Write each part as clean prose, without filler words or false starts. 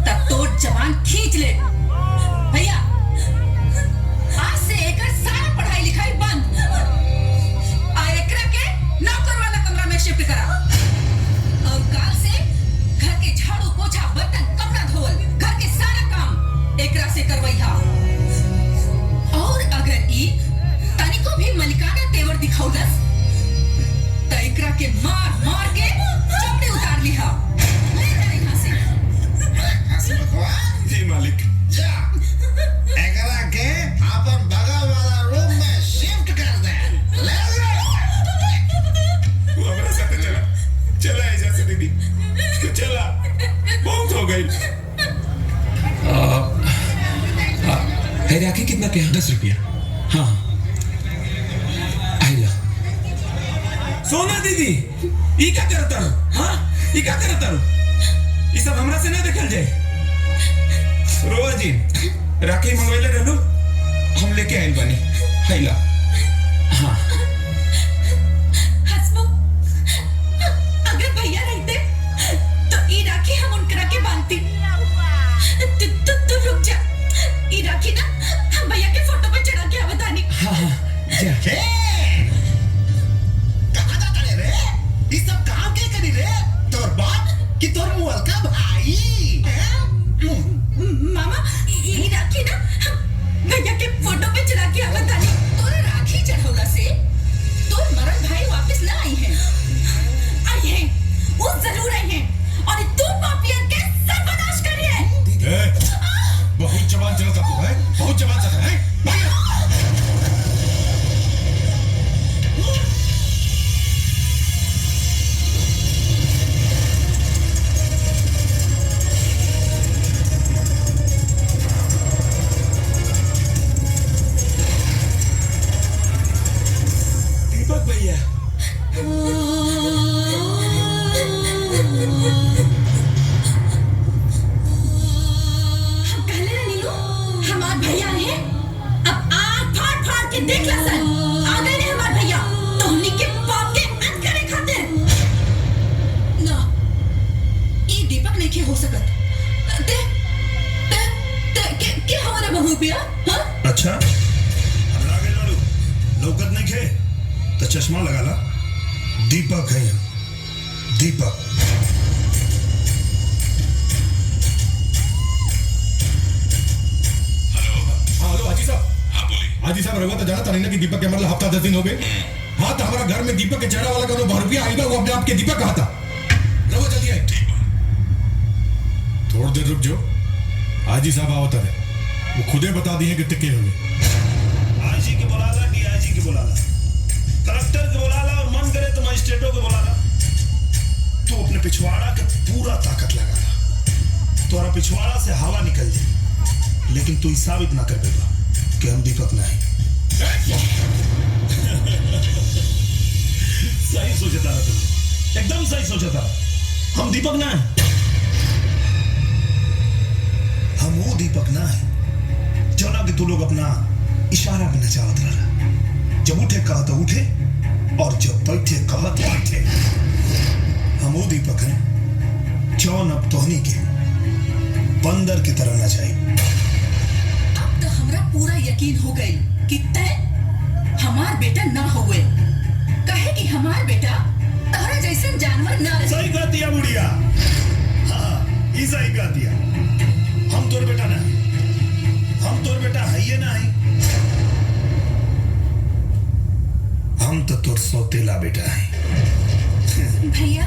तब तो जवान खींच ले भैया। आज से एकर सारा पढ़ाई लिखाई बंद आ एकरा के नौकर वाला कमरा में शिफ्ट करा और काल से घर के झाड़ू पोछा बर्तन कपड़ा धोवल घर के सारा काम एकरा से करवैहा। और अगर ई तनिको भी मलिकाना तेवर दिखौलस त एकरा के मार मार के चमड़े उतार लिहा। ले जा यहाँ से। जी मालिक। जा एकरा के अपन बगल वाला रूम में शिफ्ट कर दे। ले जा। वो हमारे साथ चला चला ऐसा से दीदी चला बहुत हो गई। राखी कितना क्या? 10 रुपया। हाँ आइला। सोना दीदी ई क्या करता रो? हाँ ई क्या करता रो? ई सब हमरा से ना देखल जाए। रोवा जी राखी मंगवाइले रहलो हम लेके आइल बानी हैला। हाँ हसमुख अगर भैया रहते तो ई राखी हम उनकरा के बांधती। तू रुक जा। ई राखी ना हम भैया के फोटो पे चढ़ा के आवतानी। हाँ हाँ जा। कहाँ जाता रे? ये सब काम के करी रे? तोर बाप कि तोर मुअल का भाई? मामा ई राखी ना हम भैया के फोटो पे चढ़ा के आवतानी। तोरे राखी चढ़ौला से तोर मरन भाई वापस ना आई हैं। आई हैं वो जरूर आई हैं और तू पापियन के सर्वनाश करी है। बहुत जवान चलता तू है बहुत जवान चलता है। दीपक भैया हमार भैया है। अब आग फाड़ फाड़ के देख ला सन आ गए ने हमार भैया तोहनी के पाप के अंत करे खातिर। ना ई दीपक नहीं के हो सकत। ते ते ते के हमारा बहू पिया। हां अच्छा हमरा के लड़ू लौकत नहीं खे तो चश्मा लगा ला। दीपक है दीपक। हेलो हाजी साहब। हाँ बोली। हाजी साहब रघुआ तो जाना था नहीं ना कि दीपक के मतलब हफ्ता 10 दिन हो गए। हाँ तो हमारा घर में दीपक के चेहरा वाला का 12 रुपया आएगा वो अपने आप के दीपक कहा था। रघुआ जल्दी आए। ठीक बा। थोड़ी देर रुक जाओ हाजी साहब आवत है वो खुदे बता दिए कि टिके हुए। आईजी के बुलाला डीआईजी के बुलाला कलेक्टर के बुलाला और मन करे तो मजिस्ट्रेटों के बुलाला। तू अपने पिछवाड़ा के पूरा ताकत लगा तोरा पिछवाड़ा से हवा निकल जाए लेकिन तू साबित ना कर पेगा कि हम दीपक नहीं। सही सोचा था तुमने एकदम सही सोचा था। हम दीपक ना है। हम वो दीपक ना है जो ना कि तू लोग अपना इशारा में नचावत रहा। जब उठे कहा तो उठे और जब बैठे कहा तो बैठे। हम वो दीपक हैं जौन अब तोहनी के बंदर की तरह नचाई। अब तो हमरा पूरा यकीन हो गई कि तय हमार बेटा ना हुए। कहे कि हमार बेटा तोहरा जैसे जानवर ना रहे। सही कह दिया बुढ़िया। हाँ ये सही कह दिया। हम तोर बेटा ना हम तोर बेटा है ये ना है। हम तो तोर सौतेला बेटा है। भैया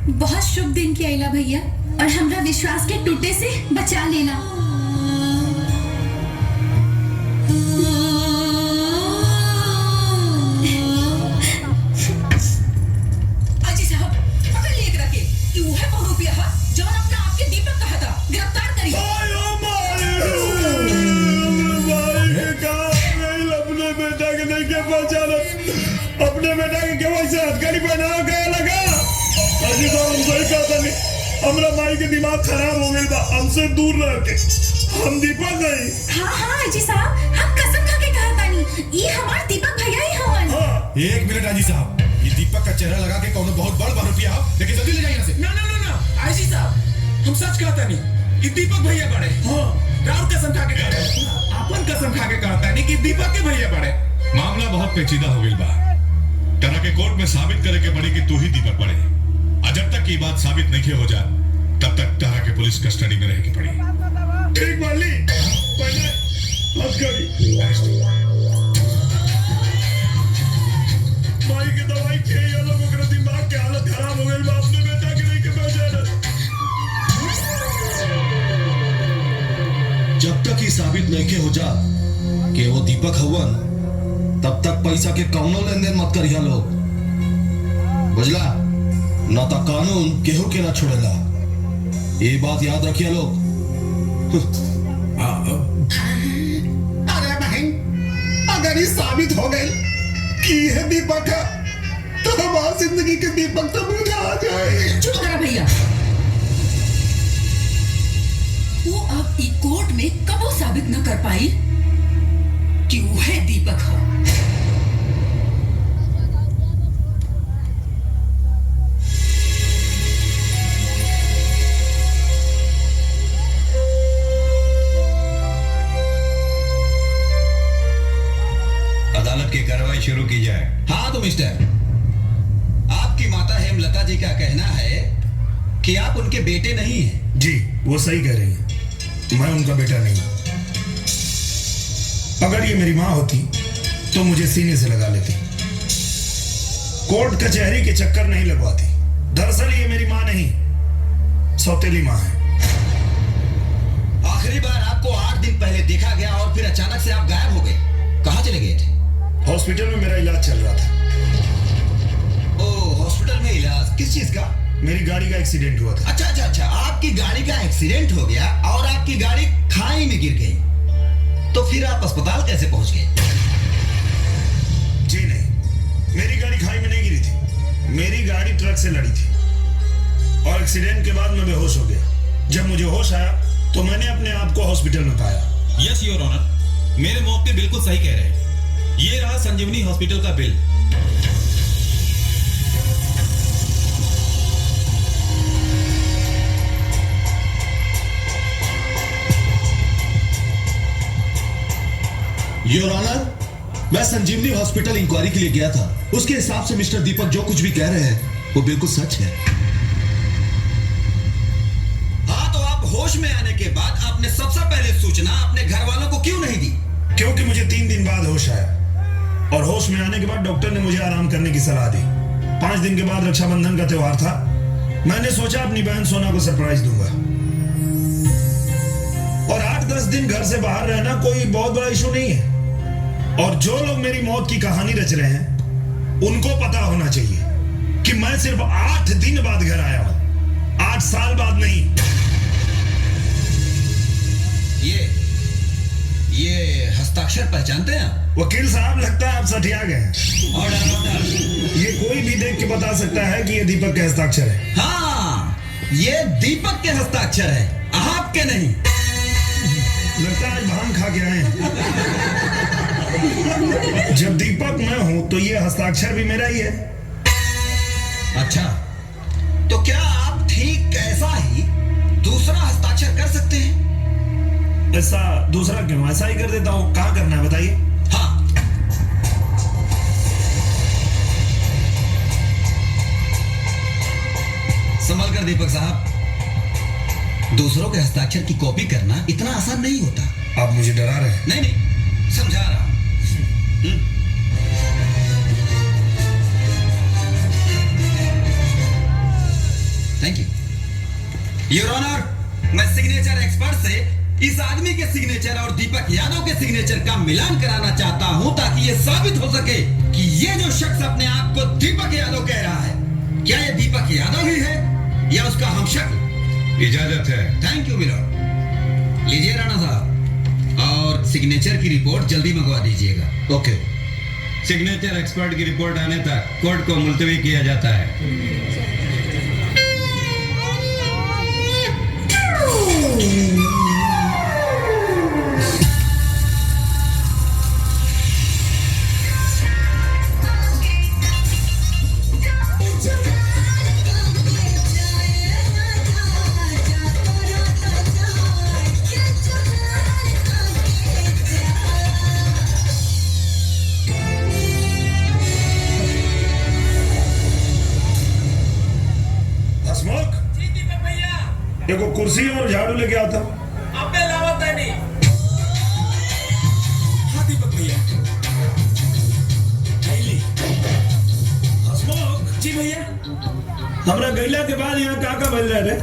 बहुत शुभ दिन की आइला भैया और हमरा विश्वास के टूटे से बचा लेना। अजी साहब पकड़ लिए एकरा के कि वो है बहु रुपया जौन अपना आपके दीपक कहा था। गिरफ्तार करिए। अपने बेटा के नहीं के पहचाना अपने बेटा के केवल से हथकड़ी पहना गया लगा। अजी तो हम सही कहता नहीं हमरा माई के दिमाग खराब हो गई बा हमसे दूर रह के। हम दीपक नहीं। हाँ हाँ अजी साहब हम कसम खा के कहा तानी ये हमार दीपक भैया ही हवन। हाँ। 1 मिनट हाजी साहब ये दीपक का चेहरा लगा के कौन बहुत बड़ रुपया लेकिन जल्दी ले जाइए यहाँ से। ना आईजी साहब हम सच कहता नहीं कि दीपक भैया बड़े। हाँ राउर कसम खा के कहता, अपन कसम खा के कहता नहीं कि दीपक के भैया बड़े। मामला बहुत पेचीदा हो गई बा। तरह के कोर्ट में साबित करे के पड़ी कि तू ही दीपक बड़े। और जब तक की बात साबित नहीं हो जा तब तक तरह के पुलिस कस्टडी में रहे की पड़ी। ठीक माली पहले हद करी माई की दवाई के ये लोगों के दिमाग की हालत खराब हो गई। बाप ने बेटा के नहीं के बैठे जब तक ही साबित नहीं के हो जा कि वो दीपक हवन तब तक पैसा के कौनो लेन देन मत करिया लोग, बुझला? ना तो कानून केहू के ना छोड़ेला, ये बात याद रखिए लोग। अरे बहन, अगर ये साबित हो गई कि यह दीपक है तो हमारी जिंदगी के दीपक तो बुझा जाए। चुप करा भैया। वो अब ई कोर्ट में कबो साबित न कर पाई कि वह दीपक हो। अदालत की कार्रवाई शुरू की जाए। हाँ तो मिस्टर, आपकी माता हेमलता जी का कहना है कि आप उनके बेटे नहीं हैं। जी वो सही कह रही है, मैं उनका बेटा नहीं। अगर ये मेरी माँ होती तो मुझे सीने से लगा लेती, कोर्ट कचहरी के चक्कर नहीं लगवाती। दरअसल ये मेरी माँ नहीं, सौतेली माँ है। आखिरी बार आपको 8 दिन पहले देखा गया और फिर अचानक से आप गायब हो गए। कहाँ चले गए थे? हॉस्पिटल में मेरा इलाज चल रहा था। ओ हॉस्पिटल में इलाज किस चीज का? मेरी गाड़ी का एक्सीडेंट हुआ था। अच्छा, आपकी गाड़ी का एक्सीडेंट हो गया और आपकी गाड़ी खाई में गिर गई, तो फिर आप अस्पताल कैसे पहुंच गए? जी नहीं, मेरी गाड़ी खाई में नहीं गिरी थी, मेरी गाड़ी ट्रक से लड़ी थी और एक्सीडेंट के बाद मैं बेहोश हो गया। जब मुझे होश आया तो मैंने अपने आप को हॉस्पिटल में पाया। यस योर ऑनर, मेरे मौके बिल्कुल सही कह रहे हैं। ये रहा संजीवनी हॉस्पिटल का बिल। योर ऑनर, मैं संजीवनी हॉस्पिटल इंक्वायरी के लिए गया था। उसके हिसाब से मिस्टर दीपक जो कुछ भी कह रहे हैं वो बिल्कुल सच है। हाँ तो आप होश में आने के बाद आपने सबसे पहले सूचना अपने घर वालों को क्यों नहीं दी? क्योंकि मुझे 3 दिन बाद होश आया और होश में आने के बाद डॉक्टर ने मुझे आराम करने की सलाह दी। 5 दिन के बाद रक्षाबंधन का त्योहार था। मैंने सोचा अपनी बहन सोना को सरप्राइज दूंगा और 8-10 दिन घर से बाहर रहना कोई बहुत बड़ा इशू नहीं है। और जो लोग मेरी मौत की कहानी रच रहे हैं उनको पता होना चाहिए कि मैं सिर्फ 8 दिन बाद घर आया हूं, 8 साल बाद नहीं। ये हस्ताक्षर पहचानते हैं? वकील साहब लगता है आप सठिया गए हैं। ऑर्डर। ये कोई भी देख के बता सकता है कि ये दीपक के हस्ताक्षर है। हाँ, ये दीपक के हस्ताक्षर है, आपके नहीं। लगता है आज भांग खा के आए हैं। जब दीपक मैं हूं तो ये हस्ताक्षर भी मेरा ही है। अच्छा, तो क्या आप ठीक ऐसा ही दूसरा हस्ताक्षर कर सकते हैं? ऐसा दूसरा क्यों? ऐसा ही कर देता हूं। कहां करना है बताइए? हाँ, संभल कर दीपक साहब, दूसरों के हस्ताक्षर की कॉपी करना इतना आसान नहीं होता। आप मुझे डरा रहे हैं? नहीं, समझा रहा हूं। Thank you your honour. मैं सिग्नेचर एक्सपर्ट से इस आदमी के सिग्नेचर और दीपक यादव के सिग्नेचर का मिलान कराना चाहता हूं ताकि यह साबित हो सके कि ये जो शख्स अपने आप को दीपक यादव कह रहा है, क्या यह दीपक यादव ही है या उसका हमशक्ल? इजाजत है। Thank you Miller. लीजिए राणा साहब, और सिग्नेचर की रिपोर्ट जल्दी मंगवा दीजिएगा। ओके। सिग्नेचर एक्सपर्ट की रिपोर्ट आने तक कोर्ट को मुलतवी किया जाता है। एगो कुर्सी और झाड़ू लेके आता। अबे लावत नहीं। हाँ दीपक भैया। थैली। हसमुख, जी भैया। हमरा गैला के बाद यहाँ का बज रहे रे?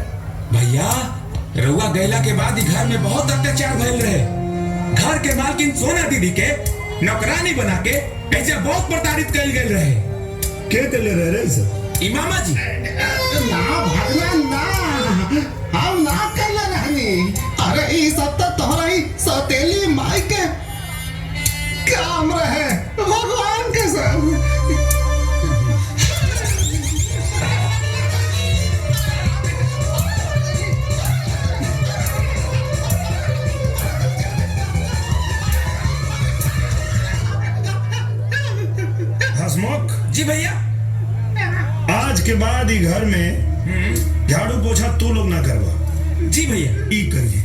भैया रउआ गैला के बाद ही घर में बहुत अत्याचार भइल रहे। घर के मालकिन सोना दीदी के नौकरानी बना के ऐसे बहुत प्रताड़ित कइल गइल रहे। के ले रहे रे सब? इमामा जी। ना भागना ना, हम ना कर रहनी। अरे ई सब तो तोहरा ही सौतेली माई के काम रहे, भगवान के सब। हसमुख जी भैया। आज के बाद ही घर में झाड़ू पोछा तू लोग ना करवा। जी भैया। ई करिए।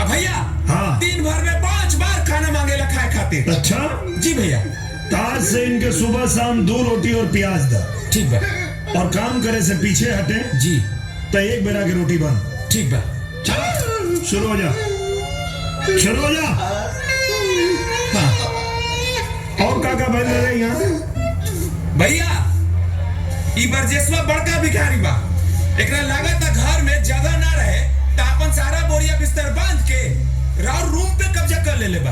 अब भैया। हाँ। दिन भर में 5 बार खाना मांगेला खाए खातिर। अच्छा, जी भैया। आज से इनके सुबह शाम 2 रोटी और प्याज दा। ठीक बा। और काम करे से पीछे हटे जी। तो एक बेरा की रोटी बन। ठीक बा। चलो शुरू हो जा, शुरू हो जा। हाँ। और का बज रहे यहाँ? भैया ई बरजेसवा बड़का भिखारी बा। एकरा लागत घर में जगह ना रहे त अपन सारा बोरिया बिस्तर बांध के राउर रूम पे कब्जा कर लेले बा।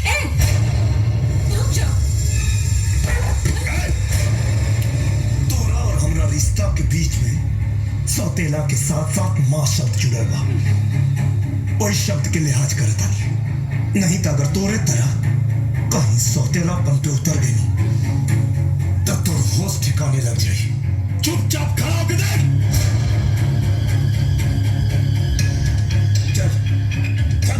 ए, रुक जाओ। तोरा और हमरा रिश्ता के बीच में सौतेला के साथ साथ माँ शब्द जुड़ल बा। ओई शब्द के लिहाज करता नहीं तो अगर तोरे तरह कहीं सौतेलापन पे उतर गई तब तो होश ठिकाने लग जाए। चुपचाप खड़ा होके देख। चल चल।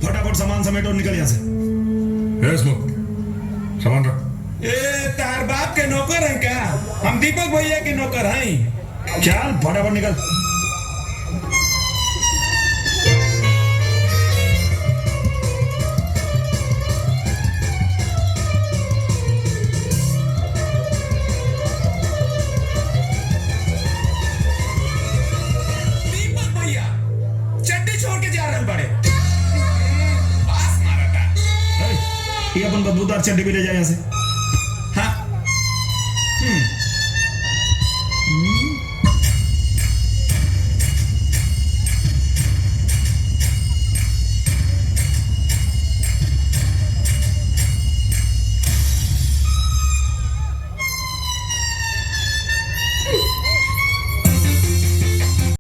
फटाफट सामान समेट और निकल यहाँ से। सामान रख। ए तार बाप के नौकर हैं क्या? हम दीपक भैया के नौकर हैं। चल फटाफट निकल। दीपक भैया चड्डी छोड़ के जा रहे बड़े। पास मारा था। ये अपन बदबूदार चड्डी भी ले जाए यहाँ से।